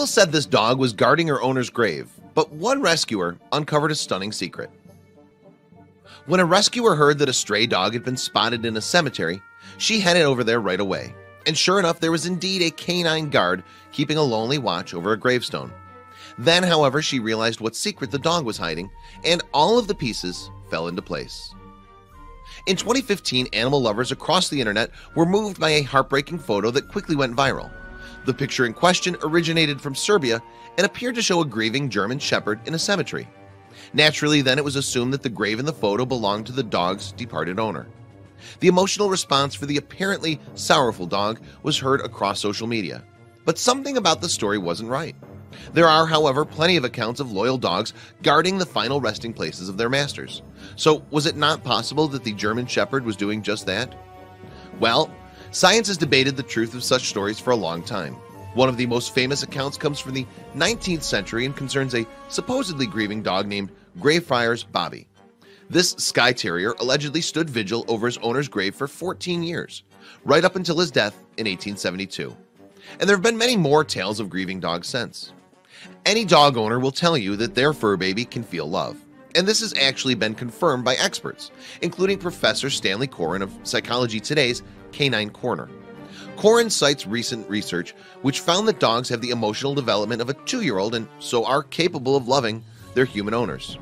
People said this dog was guarding her owner's grave, but one rescuer uncovered a stunning secret. When a rescuer heard that a stray dog had been spotted in a cemetery, she headed over there right away. And sure enough, there was indeed a canine guard keeping a lonely watch over a gravestone. Then, however, she realized what secret the dog was hiding, and all of the pieces fell into place. In 2015, animal lovers across the internet were moved by a heartbreaking photo that quickly went viral. The picture in question originated from Serbia and appeared to show a grieving German shepherd in a cemetery. Naturally, then it was assumed that the grave in the photo belonged to the dog's departed owner. The emotional response for the apparently sorrowful dog was heard across social media. But something about the story wasn't right. There are, however, plenty of accounts of loyal dogs guarding the final resting places of their masters. So was it not possible that the German shepherd was doing just that? Well, science has debated the truth of such stories for a long time. One of the most famous accounts comes from the 19th century and concerns a supposedly grieving dog named Greyfriars Bobby. This Skye Terrier allegedly stood vigil over his owner's grave for 14 years, right up until his death in 1872. And there have been many more tales of grieving dogs since. Any dog owner will tell you that their fur baby can feel love. And this has actually been confirmed by experts, including Professor Stanley Coren of Psychology Today's Canine Corner. Coren cites recent research which found that dogs have the emotional development of a 2-year-old and so are capable of loving their human owners.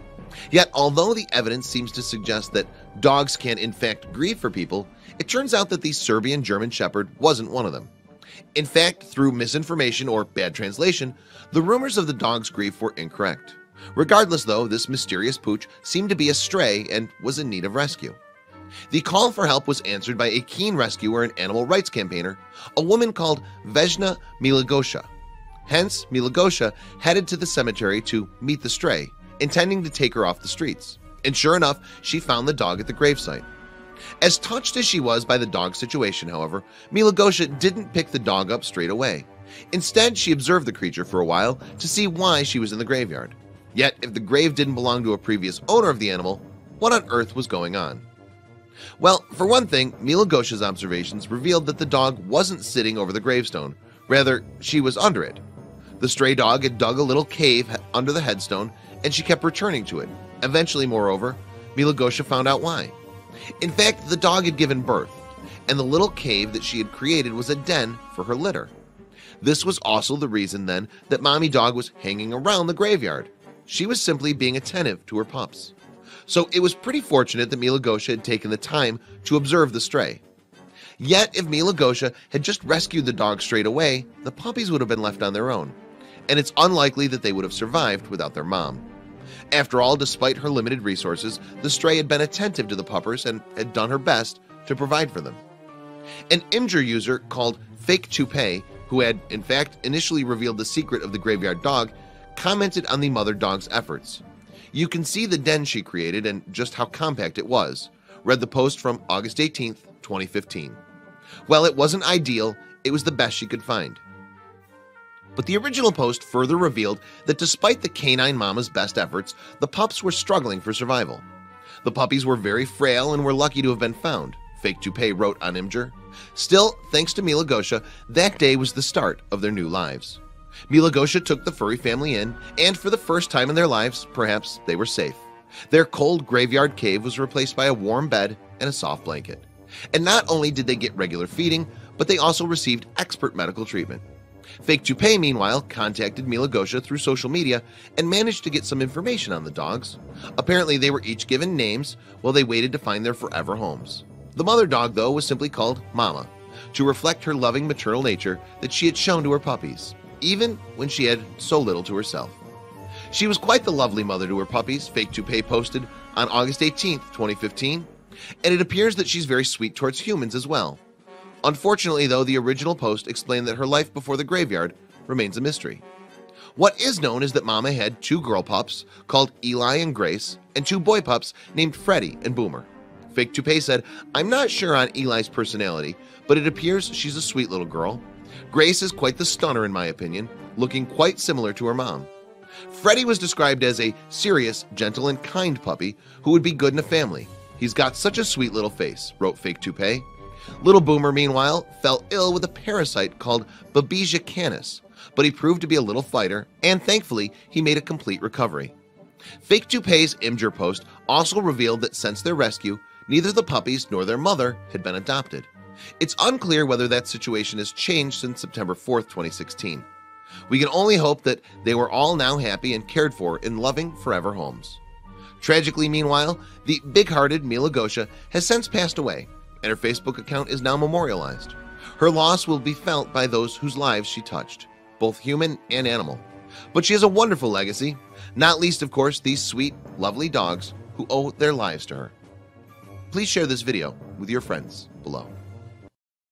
Yet, although the evidence seems to suggest that dogs can in fact grieve for people, it turns out that the Serbian German Shepherd wasn't one of them. In fact, through misinformation or bad translation, the rumors of the dog's grief were incorrect. Regardless, though, this mysterious pooch seemed to be a stray and was in need of rescue. The call for help was answered by a keen rescuer and animal rights campaigner, a woman called Vesna Milagosha. Hence, Milagosha headed to the cemetery to meet the stray, intending to take her off the streets. And sure enough, she found the dog at the gravesite. As touched as she was by the dog's situation, however, Milagosha didn't pick the dog up straight away. Instead, she observed the creature for a while to see why she was in the graveyard. Yet, if the grave didn't belong to a previous owner of the animal, what on earth was going on? Well, for one thing, Milagosha's observations revealed that the dog wasn't sitting over the gravestone. Rather, she was under it. The stray dog had dug a little cave under the headstone, and she kept returning to it. Eventually, moreover, Milagosha found out why. In fact, the dog had given birth, and the little cave that she had created was a den for her litter. This was also the reason then that Mommy Dog was hanging around the graveyard. She was simply being attentive to her pups. So it was pretty fortunate that Milagosha had taken the time to observe the stray. Yet if Milagosha had just rescued the dog straight away, the puppies would have been left on their own, and it's unlikely that they would have survived without their mom. After all, despite her limited resources, the stray had been attentive to the puppers and had done her best to provide for them. An Imgur user called Fake Toupee, who had in fact initially revealed the secret of the graveyard dog, commented on the mother dog's efforts. "You can see the den she created and just how compact it was," read the post from August 18th, 2015. Well, it wasn't ideal, it was the best she could find. But the original post further revealed that despite the canine mama's best efforts, the pups were struggling for survival. The puppies were very frail and were lucky to have been found, Fake Toupee wrote on Imgur. Still, thanks to Milagosha, that day was the start of their new lives. Milagosha took the furry family in, and for the first time in their lives, perhaps they were safe. Their cold graveyard cave was replaced by a warm bed and a soft blanket. And not only did they get regular feeding, but they also received expert medical treatment. Fake Toupee, meanwhile, contacted Milagosha through social media and managed to get some information on the dogs. Apparently, they were each given names while they waited to find their forever homes. The mother dog, though, was simply called Mama, to reflect her loving maternal nature that she had shown to her puppies, even when she had so little to herself. She was quite the lovely mother to her puppies, Fake Toupee posted on August 18th, 2015, and it appears that she's very sweet towards humans as well. Unfortunately, though, the original post explained that her life before the graveyard remains a mystery. What is known is that Mama had 2 girl pups called Eli and Grace and 2 boy pups named Freddie and Boomer. Fake Toupee said, "I'm not sure on Eli's personality, but it appears she's a sweet little girl. Grace is quite the stunner in my opinion, looking quite similar to her mom. Freddie was described as a serious, gentle, and kind puppy who would be good in a family. He's got such a sweet little face," wrote Fake Toupee. Little Boomer, meanwhile, fell ill with a parasite called Babesia canis, but he proved to be a little fighter, and thankfully he made a complete recovery. Fake Toupee's Imgur post also revealed that since their rescue, neither the puppies nor their mother had been adopted. It's unclear whether that situation has changed since September 4th, 2016. We can only hope that they were all now happy and cared for in loving forever homes. Tragically, meanwhile, the big-hearted Mila Gosha has since passed away, and her Facebook account is now memorialized. Her loss will be felt by those whose lives she touched, both human and animal. But she has a wonderful legacy, not least of course these sweet, lovely dogs who owe their lives to her. Please share this video with your friends below.